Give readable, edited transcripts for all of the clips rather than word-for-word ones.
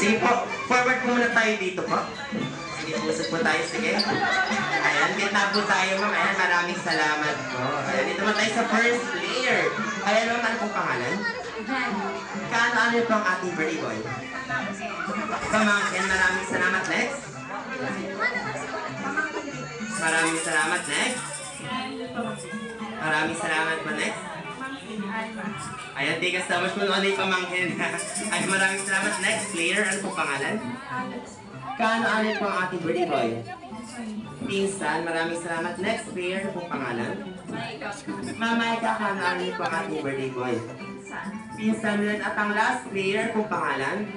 Sige po, forward po muna tayo dito po. Sige, pusot po tayo, sige. Ayan, gitna po tayo ma'am. Ayan, maraming salamat po. Ayan, dito mo tayo sa first player. Ayan ma'am, ano pong pangalan? Kaano po ang ating birthday boy? Pamangkin, maraming salamat. Next. Maraming salamat. Next. Maraming salamat po. Next. Ayan, thank you so much po noon ay pamangkin. Ay, maraming salamat. Next player, ano po pangalan? Kaano po ang ating birthday boy? Pinsan, maraming salamat. Next player, ano po pangalan? Mamay ka, kaano po ang ating birthday boy? Pinsan rin at ang last player kung pangalan?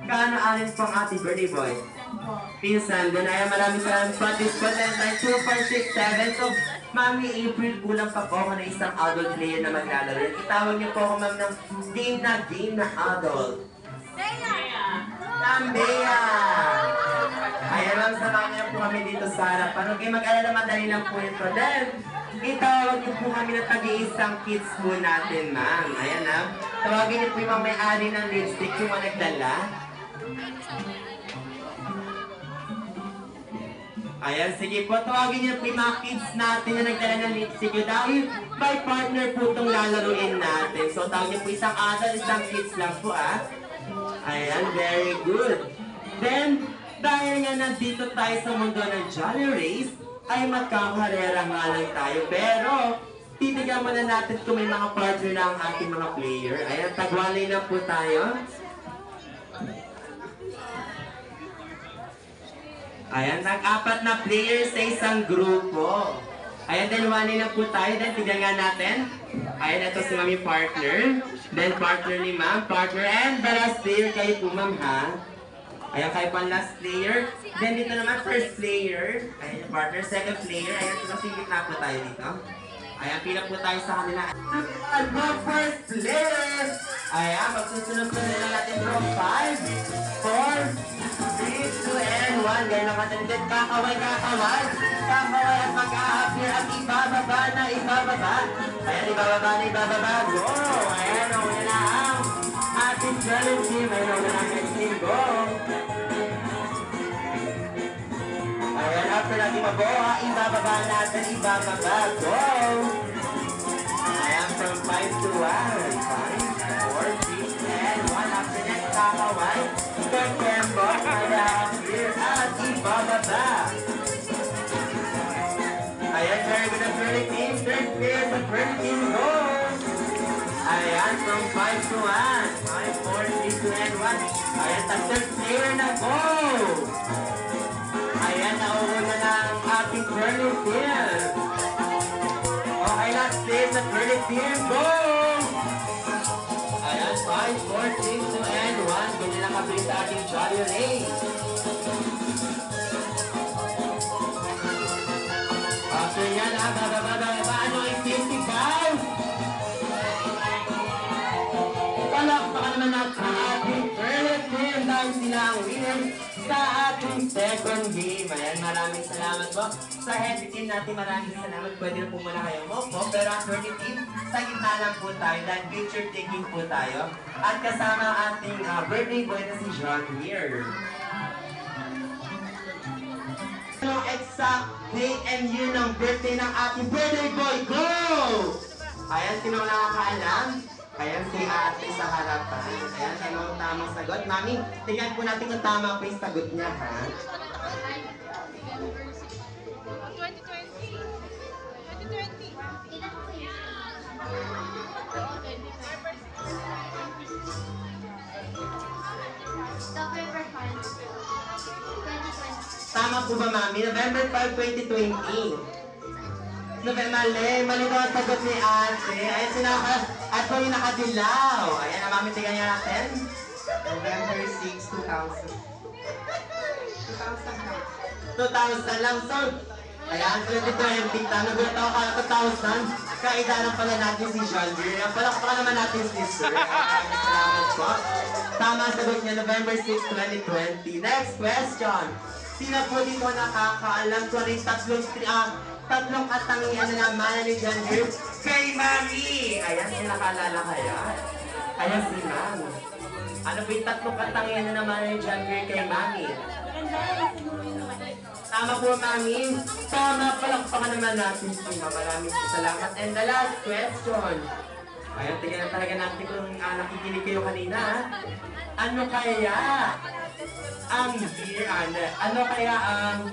Kaano po ang ating birthday boy? Pinsan din. Ay, maraming salamat po. This po tayo 2, 4, 6, 7. So, Mami April, kulang pa po ako na isang adult player na maglalaro. Itawag niyo po ako ma'am ng game na adult. Tambea! Ayan ma'am, samahan niyo po kami dito sa harapan. Huwag kayo mag-alala, madali lang po ito. Then, itawag niyo po kami na tag-iisang kids po natin ma'am. Ayan ma'am. Tawagin niyo po yung mga may-ari ng lipstick, yung mga nagdala. Ayan, sige po. Tawagin niyo po yung mga kids natin na nagdala ng lipstick. Dahil by partner po itong lalaruin natin. So, tawag niyo po isang adult, isang kids lang po Ayan, very good. Then, dahil nga nandito tayo sa mundo ng Jolly Race, ay magkakaharera nga lang tayo. Pero, titignan muna natin kung may mga partner na ang ating mga player. Ayan, tagwalay na po tayo. Ayan, nag-apat na players sa isang grupo. Ayan, then wali na po tayo. Then, tignan nga natin. Ayan, ito si mami partner. Then, partner ni ma'am. Partner and the last player kayo po, ma'am, ha? Ayan, kayo pa last player. Then, dito naman, first player. Ayan, partner. Second player. Ayan, sinasingit na po tayo dito. Ayan, pila po tayo sa kanila. At first player! Ayan, magsusunod po nila natin from 5, 4, 3, 2, and 1. Ganyan lang katandit. Kakaway. Kakaway at mag-a-appear at ibababa na ibababa. Ayan, ibababa na ibababa. Go! Ayan, una na ang ating challenge team. Ayan, una na ang next team. Go! Ayan, after natin mabuha, ibababa natin, ibababa. Go! Ayan, from 5 to 1. 5, 4, 3, and 1. After that, kakaway. Third tempo, mag-a-appear at ibababa. Ayan, very good ang third team. Third player sa third team. Go! Ayan, from 5 to 1. 5, 4, 3, 2, and 1. Ayan, third player na. Go! Ayan, nauuna na ang ating third team. Okay, last player sa third team. Go! Ayan, 5, 4, 3, 2, and 1. Ganyan lang kabilis sa ating Jolly Race. After yan, bababa. Ano yung 55? Palakpakan naman natin ang ating third team dahil sila ang winner sa ating second game. Ayan, maraming salamat po. Sa head team natin, maraming salamat. Pwede na po muna kayo mo po. Pero ang third team, sa gitna lang po tayo dahil picture taking po tayo. At kasama ang ating birthday boy na si John here. Anong exact date and year ng birthday ng ating birthday boy? Go! Ayan, sino nakakaalam? Ayan, si ate sa harapan. Ayan, anong tamang sagot? Mami, tingnan po natin kung tama po yung sagot niya, ha? 2020. Tama po ba, Mami? November 5, 2020. Mali daw ang sagot ni ate. Ayan, at po yung nakadilaw. Ayan, ang Mami, tingnan niya natin. November 6, 2000. 2000 lang. So, ayan, 2020. Nagulat ako ka 2000. Kaidanan pala natin si John Deere. Palakpakan naman natin si Sir. Salamat po. Tama ang sagot niya, November 6, 2020. Next question. Sino po dito nakakaalam ko rin tatlong katangian na naman ni John Deere kay Mami? Ayan, sila kalala kaya? Ayan si Mami. Ano po yung tatlong katangian na naman ni John Gray kay Mami? Tama po, Mami. Tama, palakpakan naman natin si Mama. Maraming salamat. And the last question. Ayun, tingnan na talaga natin kung nakikinig kayo kanina. Ano kaya ang year, ano kaya ang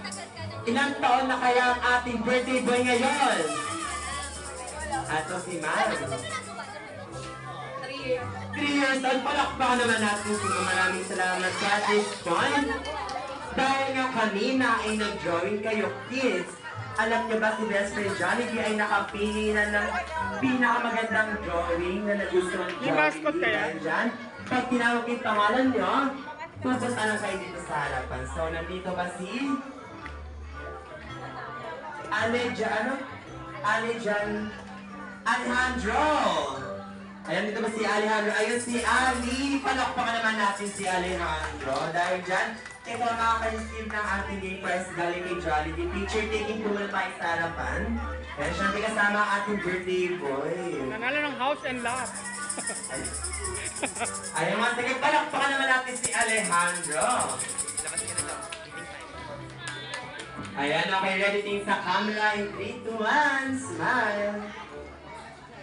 ilang taon na kaya ang ating birthday boy ngayon? Ato si Ma'am. 3 years old. Palakpakan naman natin si Ma'am. Maraming salamat sa this point. Dahil nga kanina ay nag-drawing kayo, kids. Alam niyo ba si Best Friend Jollibee ay nakapili na ng pinakamagandang drawing na nagustuhan ni Jollibee. Dahil dyan, pag tinawag yung pangalan niyo, pupunta lang kayo dito sa harapan. So, nandito ba si Alejandro. Ayan, dito ba si Alejandro? Ayun si Ali. Palakpakan naman natin si Alejandro. Dahil dyan, ito ang makaka-receive ng ating game prize galing kay Jollibee. Picture taking po muna tayo sa harapan. Ayan, syempre kasama ang ating birthday boy. Nanalo ng house and lot. Ayun mga sige, palakpakan naman natin si Alejandro. Ayan, okay, ready tingin sa camera in 3, 2, 1, smile.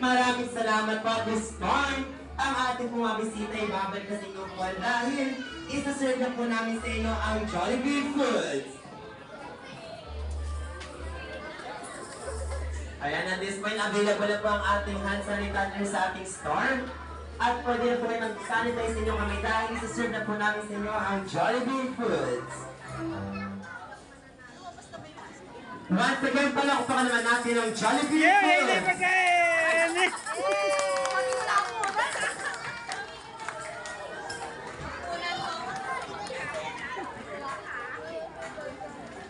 Maraming salamat po at this point. Ang ating mga bisita ay babalik na sa inyo po dahil isa-serve na po namin sa inyo ang Jollibee Foods. Ayan, at this point, available na po ang ating hand sanitizer sa ating store. At pwede na po kayo mag-sanitize sa inyong kamay dahil isa-serve na po namin sa inyo ang Jollibee Foods. Once again, palakpakan naman natin ang Jollibee Foods.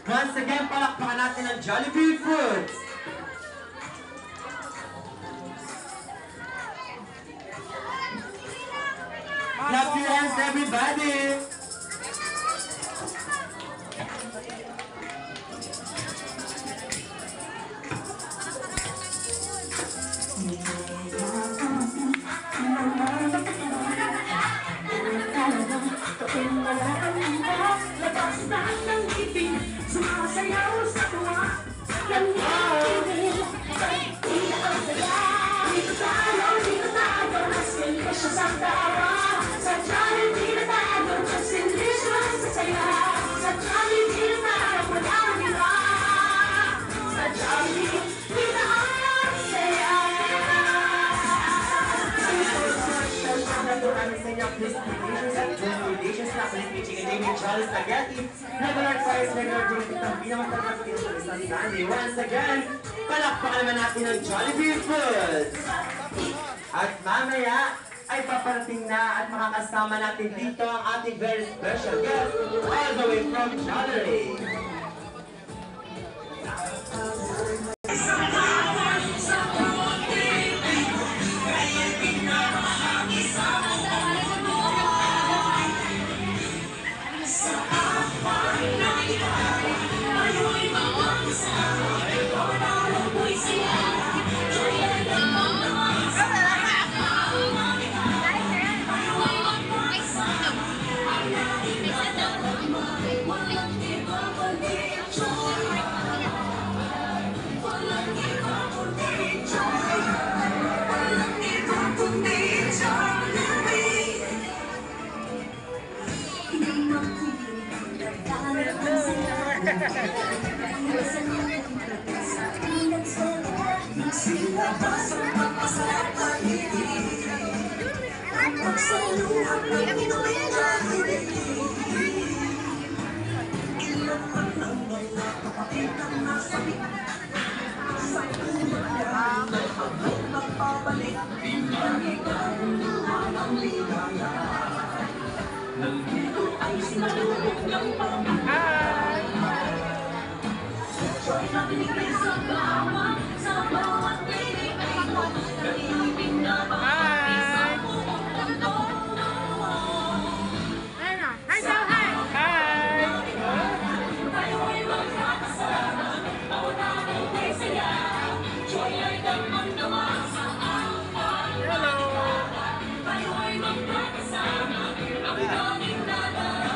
Once again, palakpakan natin ang Jollibee Foods. Clap your hands, everybody. Sumasayaw sa tuwa, dito tayo, mas siya sa tawa. Sa Jollibee na tayo, mas siya sa saya. Sa Jollibee na tayo, wala nang iba. Sa Jollibee, kita ang saya. Once again, palakpakan naman natin ang Jollibee Foods. At mamaya ay paparating na at makakasama natin dito ang ating very special guest all the way from Jollibee.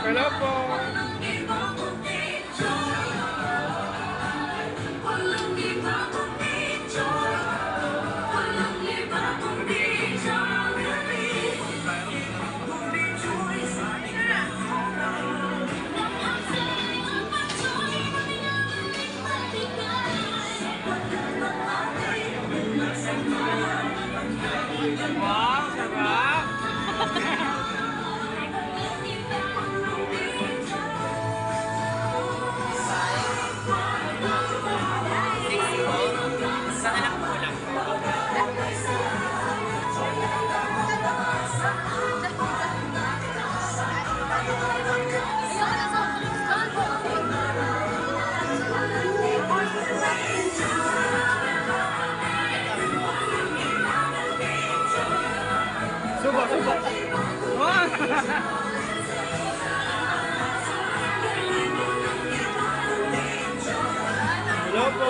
Hello po. Wow, sarap. Sa anak mo lang. Subo, subo. Wow. Hello po.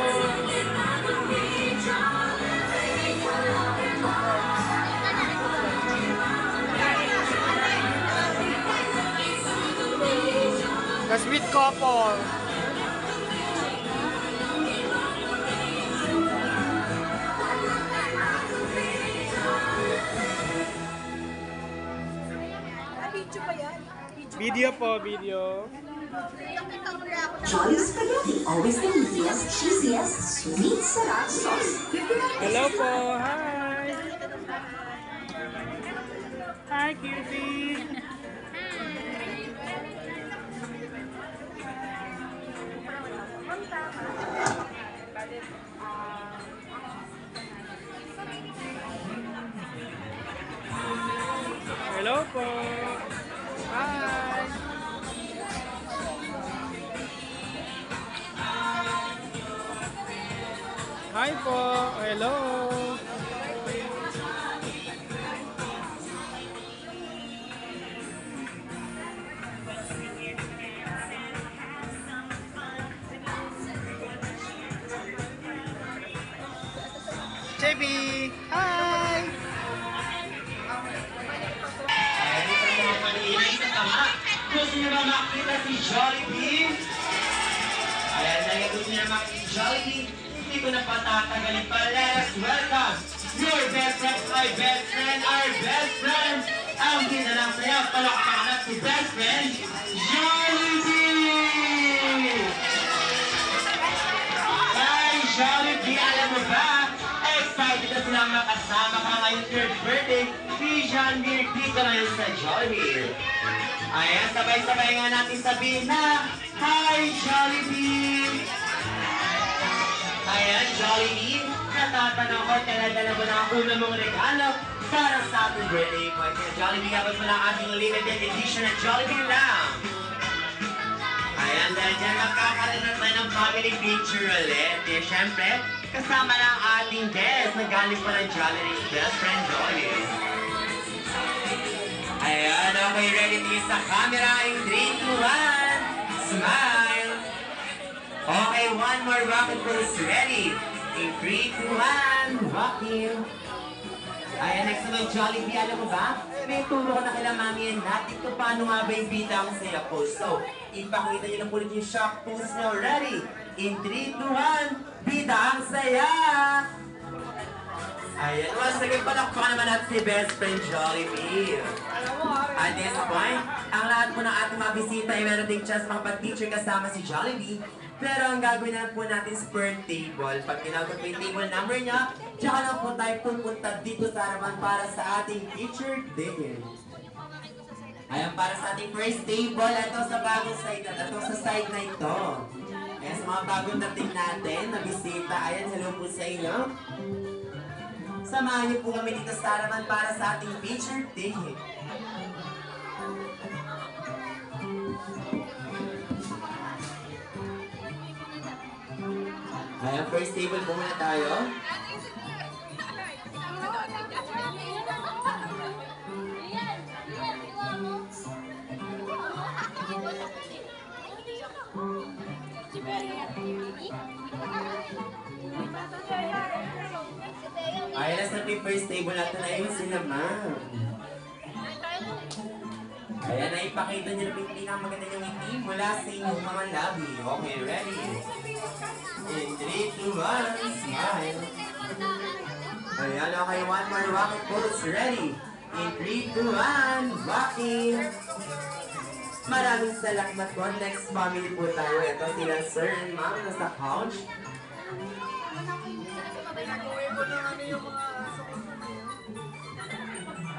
The sweet couple. Video po, video. Jolly Spaghetti, always the easiest, cheesiest, sweet sarap sauce. 59 Hello po, hi. Hi, cutie. Hello po. Hi. Hi po. Hello. JB. Hi. Gusto niyo ba makita si Jollibee? Ayan, dahil gusto niyo makita si Jollibee, hindi ko na patatagalin pa. Let us welcome your best friend, my best friend, our best friend. Ang ginalang saya, palakpakan si best friend, Jollibee! Hi, Jollibee! Alam mo ba? Excited na silang makasama ka ngayon third birthday si John Beer dito ngayon sa Jollibee. Ayan, sabay-sabay nga natin sabihin na, hi, Jollibee! Ayan, Jollibee, natatanaw ko, dala-dala mo na ang una mong regalo para sa ating birthday boy. Kaya Jollibee, kapag mo lang ating limited edition na Jollibee lang. Ayan, dahil dyan magkakaroon na tayo ng family picture ulit. Eh, syempre, kasama na ang ating guest na galing pa ng Jollibee's best friend, Dolly. Ayan, okay, ready to use sa camera in 3, 2, 1, smile! Okay, one more rocket pose, ready? In 3, 2, 1, walk you! Ayan, next naman, Jollibee, alam mo ba? May turo ko na kila Mami and natin kung paano nga ba yung bida ang saya pose. So, ipakita nyo lang ulit yung shock pose nyo. Ready? In 3, 2, 1, bida ang saya! Ayan, once again, palakpakan naman natin si best friend Jollibee. At this point, ang lahat po ng ating mga bisita ay meron ding chance makapag-picture kasama si Jollibee. Pero ang gagawin na po natin is per table. Pag tinagot mo yung table number niya, tsaka lang po tayo pupunta dito sa harapan para sa ating picture din. Ayan, para sa ating first table, ito sa bagong side na ito, sa side na ito. Ayan, sa mga bagong dating natin na bisita, ayan, hello po sa inyo. Samahan niyo po kami dito sa harapan para sa ating picture din. Ayan, first table po muna tayo. Ayan, nasa first table natin ayun sila, ma'am. Ayan, naipakita niyo na yung pinakamaganda niyong ngiti mula sa inyong mga labi. Okay, ready? In 3, 2, 1, smile. Ayan, okay, one more rocket pose. Ready? In 3, 2, 1, walking. Maraming salamat po. Next family po tayo. Ito sila sir and ma'am nasa couch.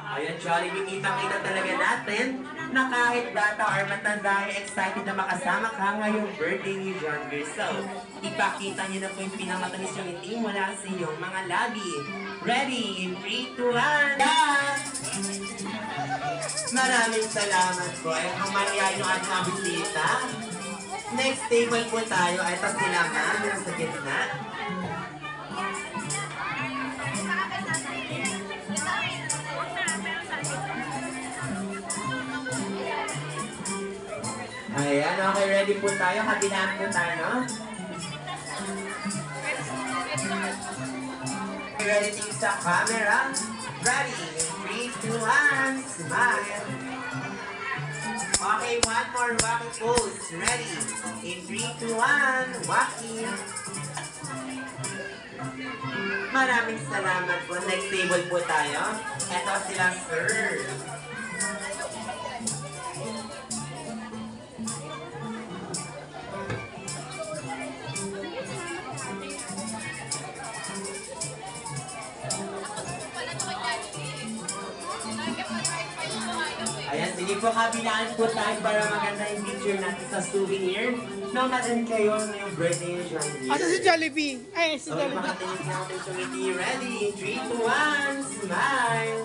Ayan, Jollibee, kitang-kita talaga natin na kahit bata or matanda ay excited na makasama ka ngayong birthday ni John Gerso. Ipakita niyo na po yung pinamatamis yung ngiti mula sa iyong mga labi. Ready? In 3, 2, 1, dance! Maraming salamat po. Ay, kung mangyayari yung ating bisita. Next table po tayo. Ay, ito sila ma'am. Yung sa gitna. Ayan, okay, ready po tayo. Kabilaan po tayo, no? Ready to sa camera. Ready? In 3, 2, 1, smile. Okay, one more walking pose. Ready? In 3, 2, 1, walking. Maraming salamat po. Next table po tayo. Ito sila, sir. Ayan, sige po, kabilaan po tayo para maganda yung picture natin sa souvenir. Nomadan kayo ngayong birthday ni John Deere. Asa si Jollibee? Ay, si So, Jollibee. makatinig natin sa ngiti. Ready? 3, 2, 1, smile!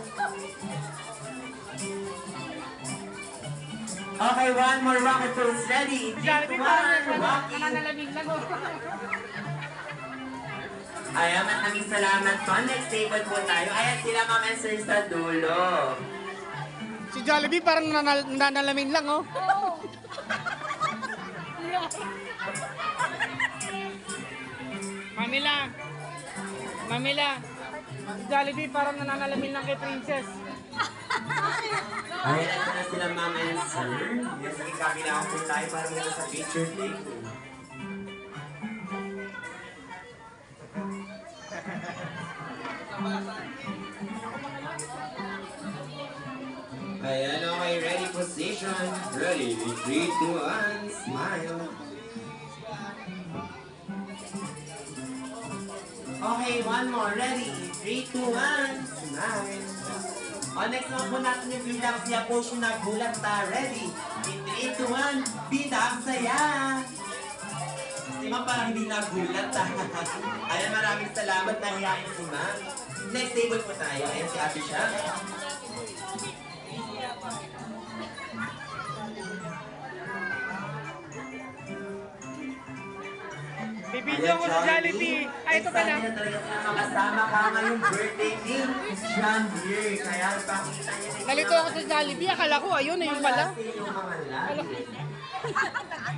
Okay, one more rocket pose. Ready? 3, 2, 1, walking! Nananalamig lang oh. Ayan, maraming salamat po. Next table po tayo. Ayan sila, ma'am and sir sa dulo. Si Jollibee parang nanalamin lang oh. Mamila. Mamila. Si Jollibee parang nananalamin lang kay Princess. Ayan, ito na sila, ma'am and sir. Yes, sige, kabilaan po tayo para muna sa picture take. Ayan, okay, ready, position. Ready, 3, 2, 1, smile. Okay, one more, ready, 3, 2, 1, smile. O, next naman po natin yung bilang siya po siya nagulat na. Ready, in 3, 2, 1, bidang saya. Si ma'am parang hindi nagulat. Ayan, maraming salamat na hiyain si ma'am. Next table po tayo. Ayan si ate siya. Bibidyo ko sa Jollibee. Ay, ito pala. Excited na talaga sila makasama ka ngayong birthday ni John Deere. Kaya pakita niyo rin. Nalito ako sa Jollibee. Akala ko ayun, ayun pala. Mula sa inyong mga labi.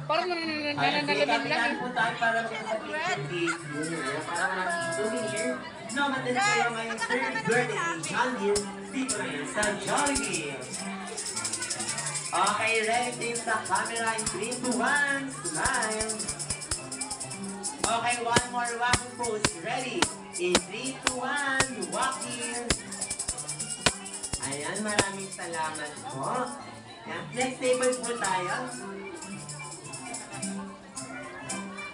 Parang Ayan, nananalamin lang kabilaan eh. po tayo para sa picture. Para maraming souvenir. No, matalis kayo ngayong third birthday ni John Deere. Dito na yan sa Jollibee. Okay, ready team sa camera in 3, 2, 1, smile. Okay, one more walking pose. Ready? In 3, 2, 1, walking. Ayan, maraming salamat po. Ayan, next table po tayo.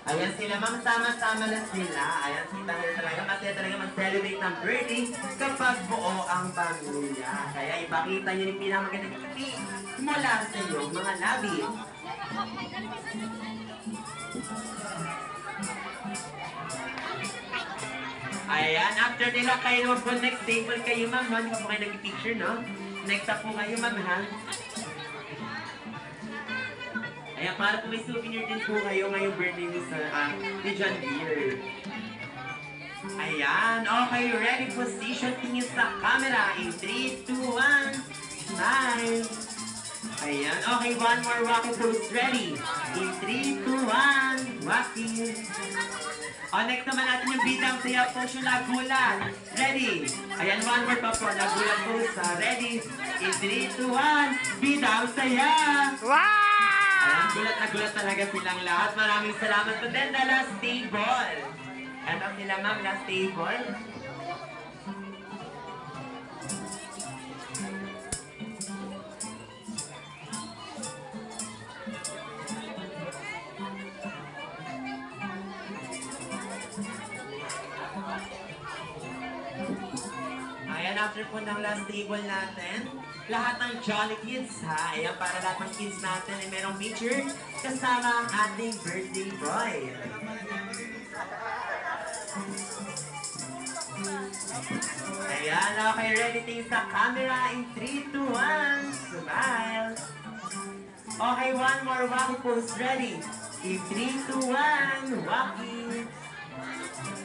Ayan sila, ma'am, sama-sama na sila. Ayan, kita nyo talaga, masaya talaga mag-celebrate ng birthday kapag buo ang pamilya. Kaya ipakita nyo yung pinakamagandang ngiti mula sa iyong mga labi. Ayan, after nila kayo naman po, next table kayo, ma'am, no? Hindi pa po kayo nag-picture, no? Next up po kayo, ma'am, ha? Ayan, para po may souvenir din po kayo ngayong birthday ni John Deere. Ayan, okay, ready, position, tingin sa camera. In 3, 2, 1, smile. Ayan, okay, one more walking pose, ready. In 3, 2, 1, walking. Next naman natin yung bidang saya po siya nagulat. Ready? Ayan, one more pa po. Nagulat po sa ready. In 3, 2, 1. Bidang saya. Wow! Ayan, gulat na gulat talaga silang lahat. Maraming salamat po din na last table. Ito sila ma'am, last table. Ayan, after po ng last table natin, lahat ng Jolly Kids ha, ayan, para lahat ng kids natin ay merong picture kasama ang ating birthday boy. Ayan, okay, ready tingin sa camera in 3, 2, 1, smile. Okay, one more wacky pose, ready? In 3, 2, 1, wacky.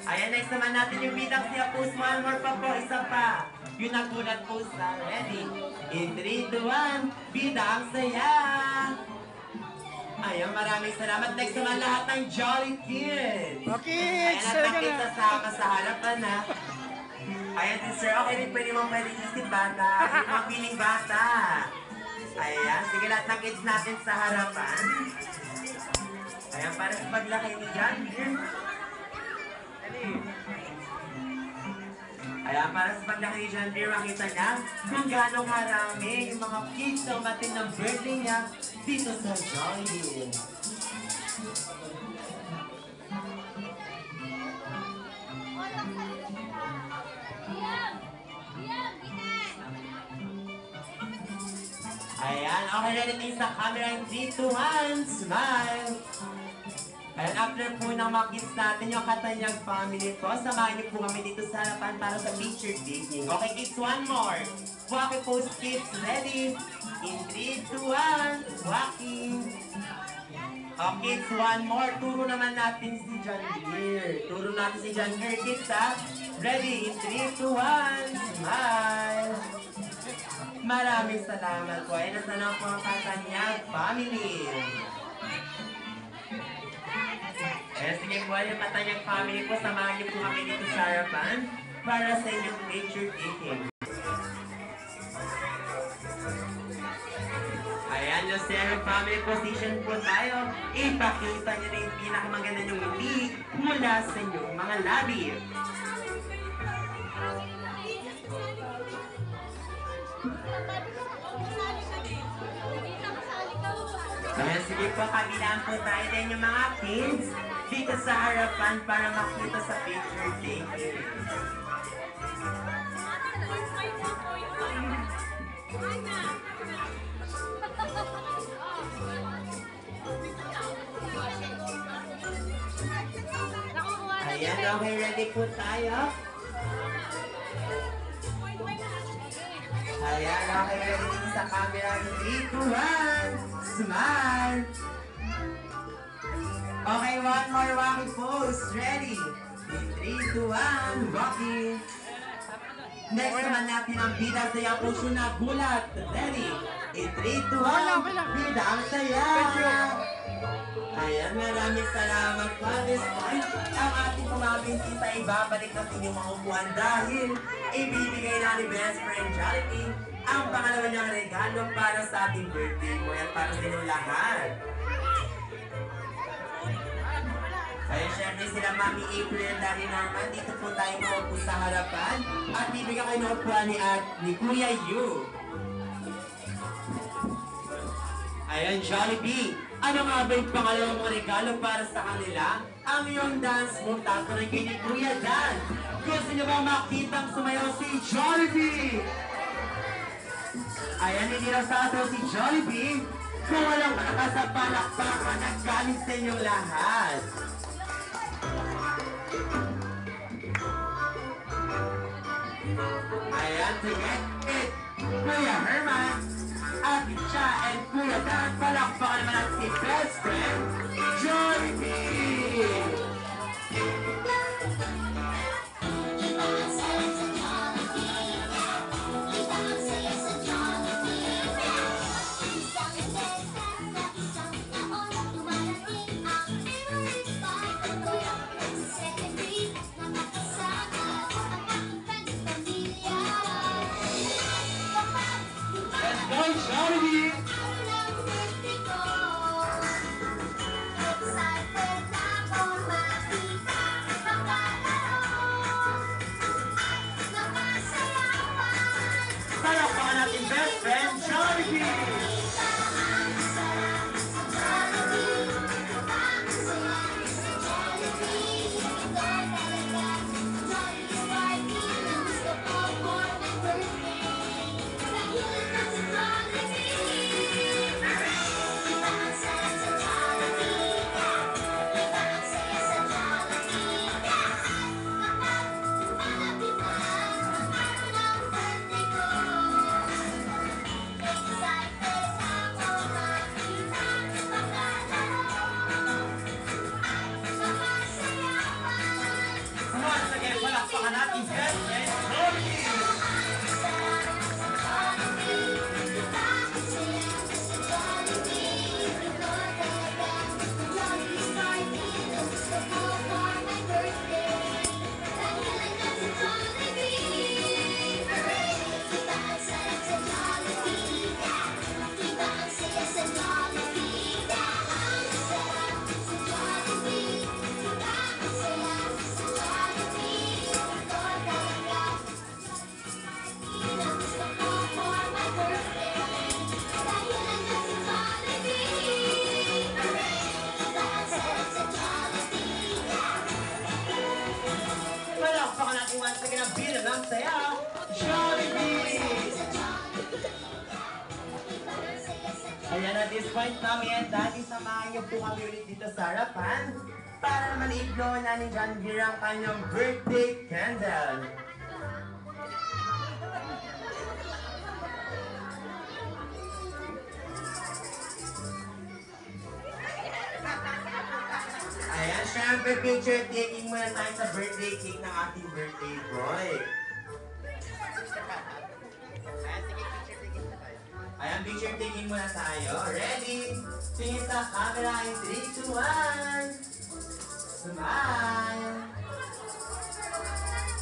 Ayan, next naman natin yung bidang siya pose. One more pa po, isa pa. Yung nagulat pose na. Ready? In 3, 2, 1, bidang saya. Ayan, maraming salamat. Next naman lahat ng Jolly Kids. Okay, Ayan, sir at ka na. nakisasama sa harapan ha. Ayan, si sir, okay rin pwede mong pwede isip bata. Yung mga piling bata. Ayan, sige lahat ng kids natin sa harapan. Ayan, para sa paglaki ni John Deere. Ayan, para sa paglaki ni John Deere, makita niya kung gaano karami yung mga kids na umatin ng birthday niya dito sa Jolly. Ayan, okay na rin sa camera in 3, 2, 1, smile! Ayan, after po ng mga kids natin, yung Katanyag family po, samahan niyo po kami dito sa harapan para sa picture taking. Okay, kids, one more. Wacky pose, kids, ready? In 3, 2, 1, walking. Okay, kids, one more. Turo naman natin si John Deere. Turo natin si John Deere, kids, ha? Ready? In 3, 2, 1, smile! Maraming salamat po. Ay, nasa na po ang Katanyag family. Eh, sige po, yung Katanyag family po, samahan niyo po kami dito sa harapan para sa inyong picture taking. Ayan, yung Sarah family position po tayo. Ipakita niyo na yung pinakamaganda niyong ngiti mula sa inyong mga labi. Ayan, sige po, kabilaan po tayo din yung mga kids dito sa harapan para makita sa picture taking. Ayan, okay, ready po tayo. Ayan, okay, ready din sa camera. 3, 2, 1, smile! Okay, one more walking pose. Ready? In 3, 2, 1, walking. Next naman natin ang bida saya po siya na gulat. Ready? In 3, 2, 1, bida ang saya. Ayan, maraming salamat pa. This time, ang ating kumaming tita ibabalik natin yung mga upuan dahil ibibigay na ni Best Friend Jollibee ang pangalawa niyang regalo para sa ating birthday mo. Yan para sa inyong lahat. Kaya syempre sila Mami April and Daddy Norman, dito po tayo maupo sa harapan at bibigyan kayo ng upuan ni Kuya Yu. Ayan, Jollibee. Ano nga ba yung pangalawang regalo para sa kanila? Ang iyong dance move, tatanay kay ni Kuya Dan. Gusto niyo ba makitang sumayaw si Jollibee? Ayan, hindi raw sasayaw si Jollibee. Kung walang malakas sa palakpakan at galing sa inyong lahat. Ayan, sige. Kuya Herman, Ate Cha, and Kuya Dan, palakpakan naman ang si Best Friend, Jollibee! boys, mami and daddy, samahan niyo po kami ulit dito sa harapan para naman i-blow na ni John Beer ang kanyang birthday candle. Ayan, syempre picture taking muna tayo sa birthday cake ng ating birthday boy. Ayan, picture taking muna tayo. Ready? Tingin sa camera in 3, 2, 1. Smile.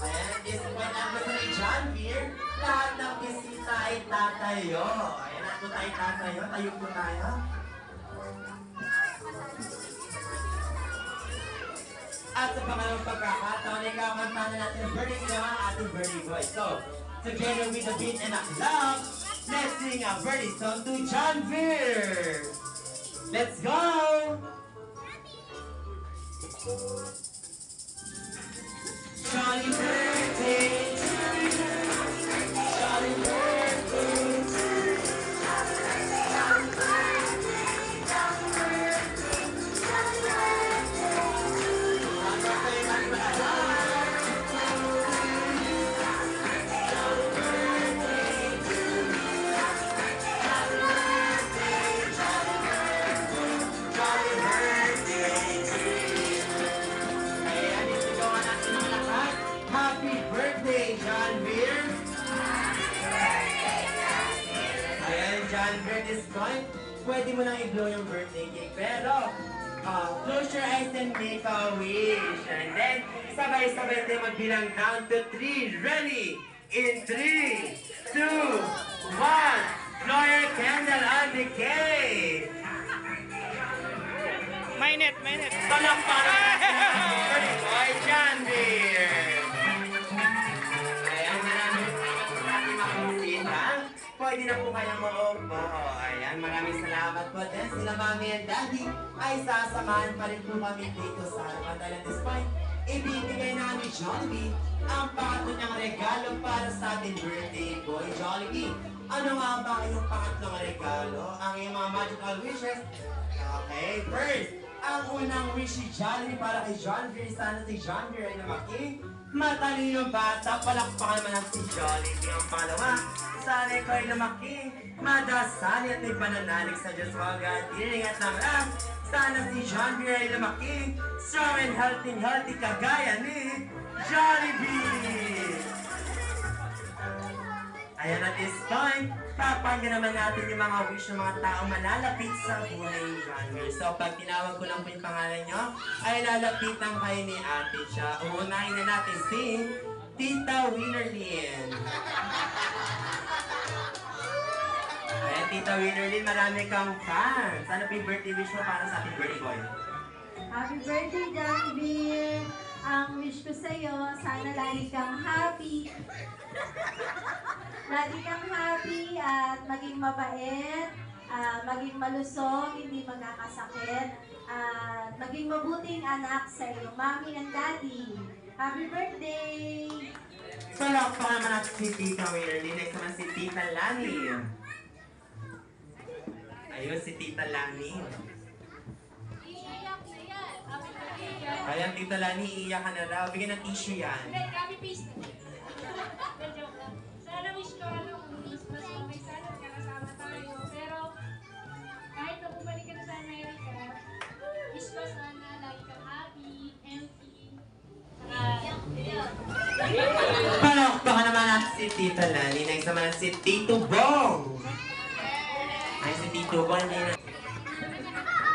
Ayan, at this point, ang gusto ni John Beer, lahat ng bisita ay tatayo. Ayan, at po tayo tatayo. Tayo po tayo. At sa pangalawang pagkakataon, ikakanta na natin ang birthday ng ating birthday boy. So, together with the beat and a love, let's sing a birthday song to John Beer. Let's go! Jolly birthday to you. Jolly birthday to you. Jolly birthday, jolly birthday, jolly birthday to you. Happy birthday, happy birthday to you. Happy birthday, jolly birthday, jolly birthday to you. Ayan, isigawan natin ang lahat. Happy birthday, John Beer! Ayan, John Beer, this point, pwede mo nang i-blow yung birthday cake. Pero, close your eyes and make a wish. And then, sabay-sabay tayo magbilang down to 3. Ready? In 3, 2, 1. Blow your candle on the cake! Mainit, mainit. Palakpakan natin ang birthday boy, John Beer! Ayan, maraming salamat po sa ating mga bisita. Pwede na po kayong maupo. Ayan, maraming salamat po din. Sila mami and daddy ay sasamahan pa rin po kami dito sa harapan. Dahil at this point, ibibigay na ni Jollibee ang pangatlo niyang regalo para sa ating birthday boy, Jollibee. Ano nga ba yung pangatlong regalo? Ang iyong mga magical wishes? Okay, first, ang unang wish ni Jollibee para kay John Beer, sana si John Beer ay lumaki. Matalinong bata, palakpakan naman ang si Jollibee. Ang pangalawa, sana ikaw ay lumaki. Madasali at may pananalig sa Diyos ko agad. Iringat ng lahat, sana si John Beer ay lumaki. Strong and healthy kagaya ni Jollibee. Ayan, at this point, papanggan naman natin yung mga wish ng mga taong malalapit sa buhay ni John Beer. So, pag tinawag ko lang po yung pangalan nyo, ay lalapitan kayo ni ate siya. Uunahin na natin si Tita Winnerlyn. Ayan, Tita Winnerlyn, marami kang fans. Ano po yung birthday wish mo para sa ating birthday boy? Happy birthday, John Beer! Ang wish ko sa'yo, sana lagi kang happy. Lagi kang happy at maging mabait, maging malusog, hindi magkakasakit, at maging mabuting anak sa iyong mommy and daddy. Happy birthday! Palakpakan naman natin si Tita Winnerlyn. Next naman si Tita Lani. Ayun, si Tita Lani. Iiyak na yan. Happy birthday. Ayan, Tita Lani, iiyak ka na raw. Bigyan ng tissue yan. Hindi, copy paste. Joke lang. Sana wish ko mas mamay sana magkakasama tayo. Pero kahit na bumalik ka na sa Amerika, wish ko sana lagi kang happy, healthy. Palakpakan naman natin si Tita Lani. Next naman si Tito Bong. Ay, si Tito Bong, hindi na.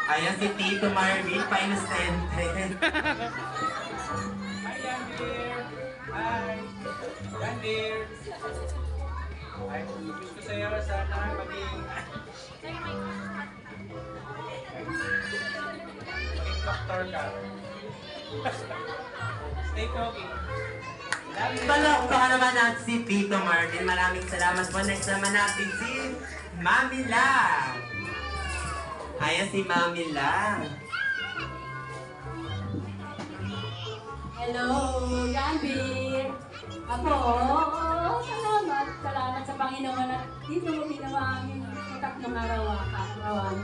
Ayan, si Tito Marvin, pa-innocente. Hi, John Beer. Hi. John Beer. Ay, wish ko sa'yo sana maging doktor ka. Stay pogi. Love you. Palakpakan naman natin si Tito Marvin. Maraming salamat po. Next naman natin si Mami La. Ayan si Mami La. Hello, John Beer. Ako, salamat sa Panginoon at dito mo ginawa ang tatlong arawan.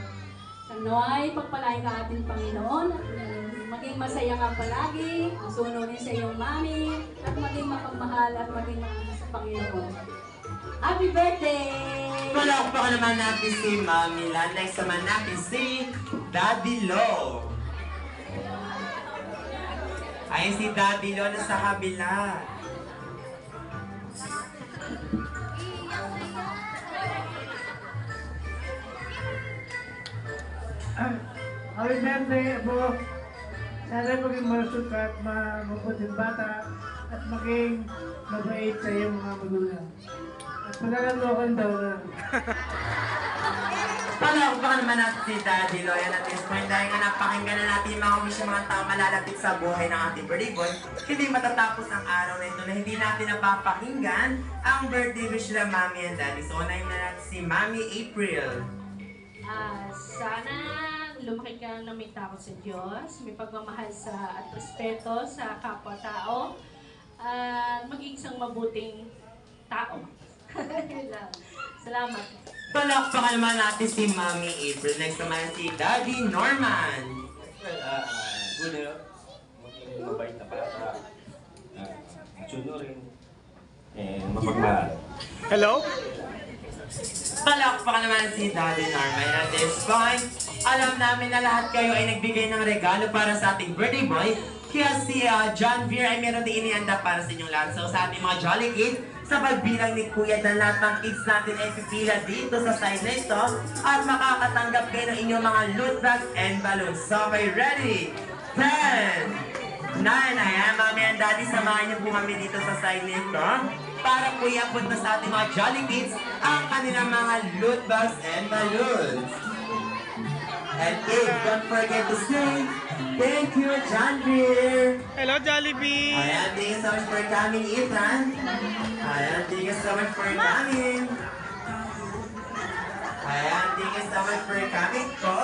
Sa naway, pagpalain ka ating Panginoon at maging masaya ka palagi, sununin sa iyong mami, at maging mapagmahal at maging mahal sa Panginoon. Happy birthday! Palakpakan naman natin si Mami Lan. Next naman natin si Daddy Lo. Ay, si Daddy Lo na sa kabila. Happy birthday, Apo. Sana maging malusog ka at mabuting bata at maging mabait sa iyong mga magulang. At pagkakalokan daw na. Palakpakan naman natin si Daddy Lo. Yan at this point, dahil nga napakinggan na natin yung mga wish ng mga tao malalapit sa buhay ng ating birthday boy, hindi matatapos ang araw na ito na hindi natin napapakinggan ang birthday wish ng Mami and Daddy. So, unahin na natin si Mami April. Sana lumaki ka na may takot sa Diyos, may pagmamahal at respeto sa kapwa-tao, at maging isang mabuting tao. Salamat. Palakpakan naman natin si Mami April. Next naman si Daddy Norman. Good maging mabait na bata. Sunurin. Mapagmahal. Palakpakan naman si Daddy Norman. At this point, alam namin na lahat kayo ay nagbigay ng regalo para sa ating birthday boy. Kaya si John Veer ay meron din inianda para sa inyong lahat. So sa ating mga Jolly Kids, sa pagbilang ni Kuya na lahat ng kids natin ay pipila dito sa side na ito at makakatanggap kayo ng inyong mga loot bags and balloons. So okay, ready? 10, 9, ayan, Mami and Daddy, samahan niyo po kami dito sa side na ito para po iabot na sa ating mga Jolly Kids ang kanilang mga loot bags and balloons. And Dave, don't forget to say, thank you, John Beer. Hello, Jollibee! Ayan, thank you so much for coming, Ethan. Ayan, thank you so much for coming. Ayan, thank you so much for coming po.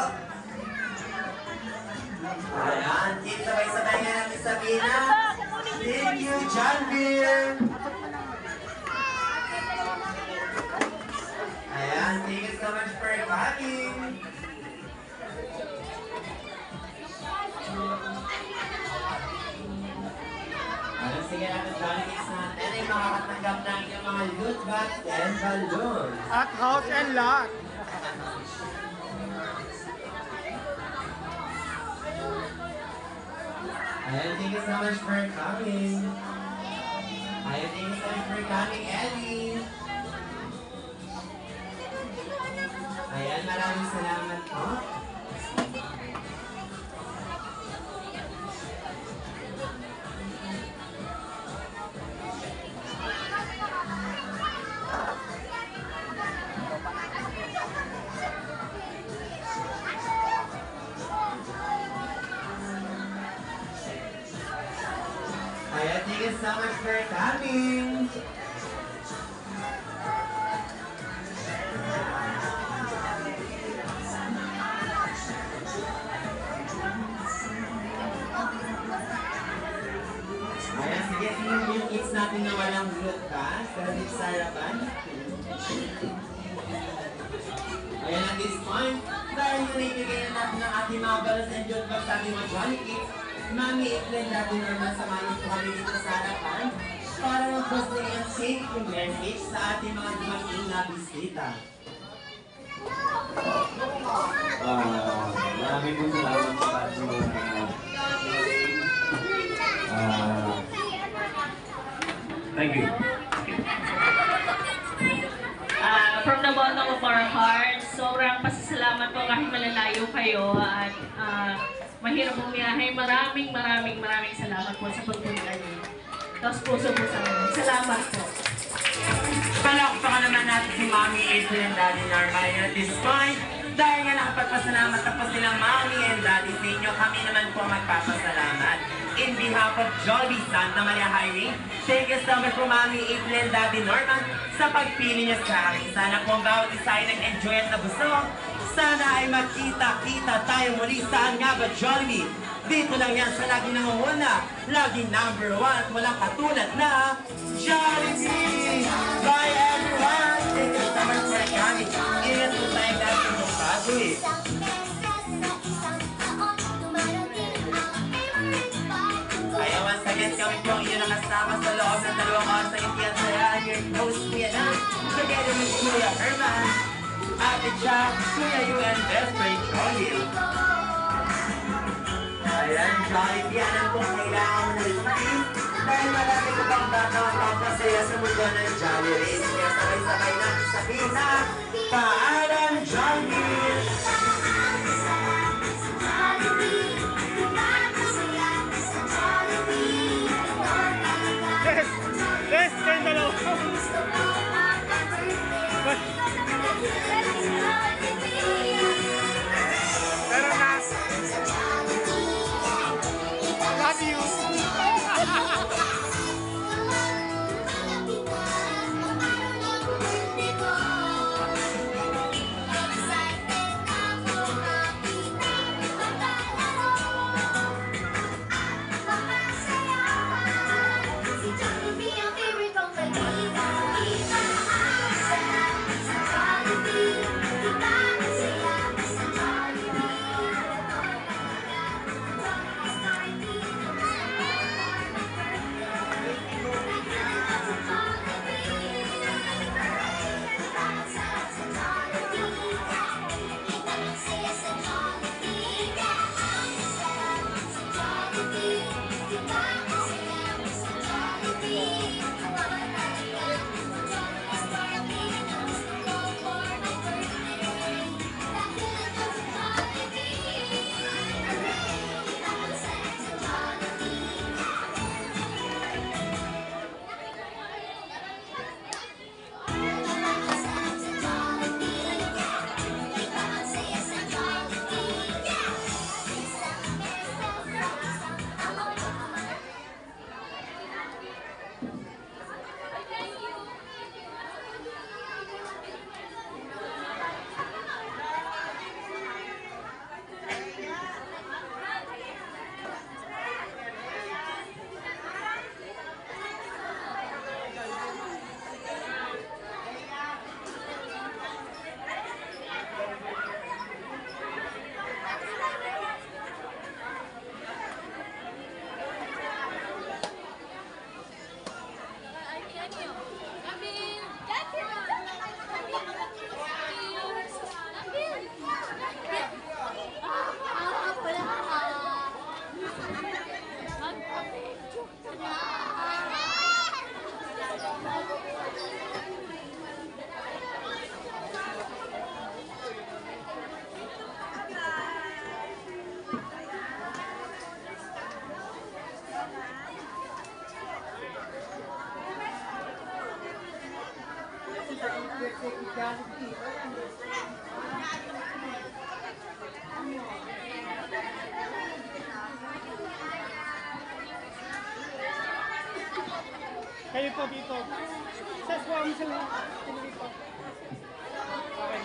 Ayan, kids, sabay-sabay nga namin sabihin na, thank you, John Beer. Ayan, thank you so much for coming. Alam, sige natin, Jolly Kids natin ay makakatanggap ng inyong mga loot bags and balloons. At house and lot. Ayan, thank you so much for coming. Ayan, thank you so much for coming, Ellie. Ayan, maraming salamat po. Ayan, thank you so much for coming. Ayan, sige, sino yung kids natin na walang loot bags? Pero dito sa harapan. Ayan, at this point, dahil nilibigay na natin ng ating mga balloons and loot bags sa ating mga Jolly Kids, Mami April natin naman samahin po kami dito sa harapan para mag-post na yung shake yung message sa ating mga dumating na bisita. Maraming po salamat sa ating mga thank you. From the bottom of our hearts, sobrang pasasalamat po kahit malalayo kayo at mahirap bumiyahe. Maraming salamat po sa pagpunta niyo. Tapos puso po sa amin. Salamat po. Palakpakan naman natin si Mami April and Daddy Norman at this point. Dahil nga nakapagpasalamat na po silang Mami and Daddy sa inyo, kami naman po magpapasalamat. In behalf of Jolly Santa Maria Highway, thank you so much po Mami April and Daddy Norman sa pagpili niya sa akin. Sana po ang bawat isa ay nag-enjoy at nabusog. Sana ay magkita-kita tayo muli. Saan nga ba, Jollibee? Dito lang yan sa laging nangunguna, laging #1 at walang katulad na Jollibee! Bye everyone! Thank you so much for coming. Ingat po tayo dahil sa bago eh. Saintian Saya, your host, Kuya together with Kuya Herman, Ate Jack, Kuya Yu, and Best Friend Jolly. Ayan, Jolly, yan ang kung kailangan mo ng routine dahil marami ko pang bata ang papasaya sa mundo ng Jolly Race. Kaya sabay-sabay natin sabihin na, paalam Jolly! Yes, kayong dalawa. Pero na. Love you. Kayo po dito. Sas po kami sila. Tuloy po. Okay.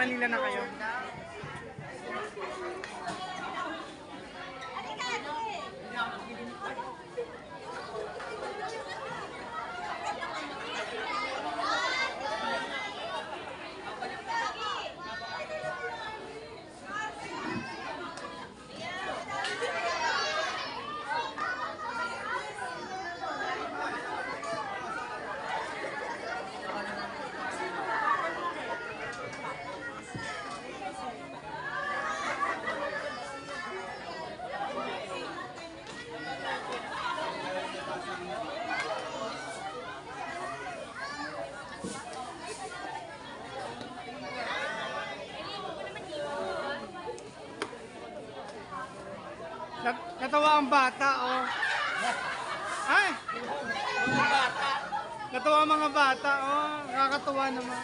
Manila na kayo. Natawa ang bata, oh. Ay! Natawa ang mga bata, oh. Nakakatuwa naman.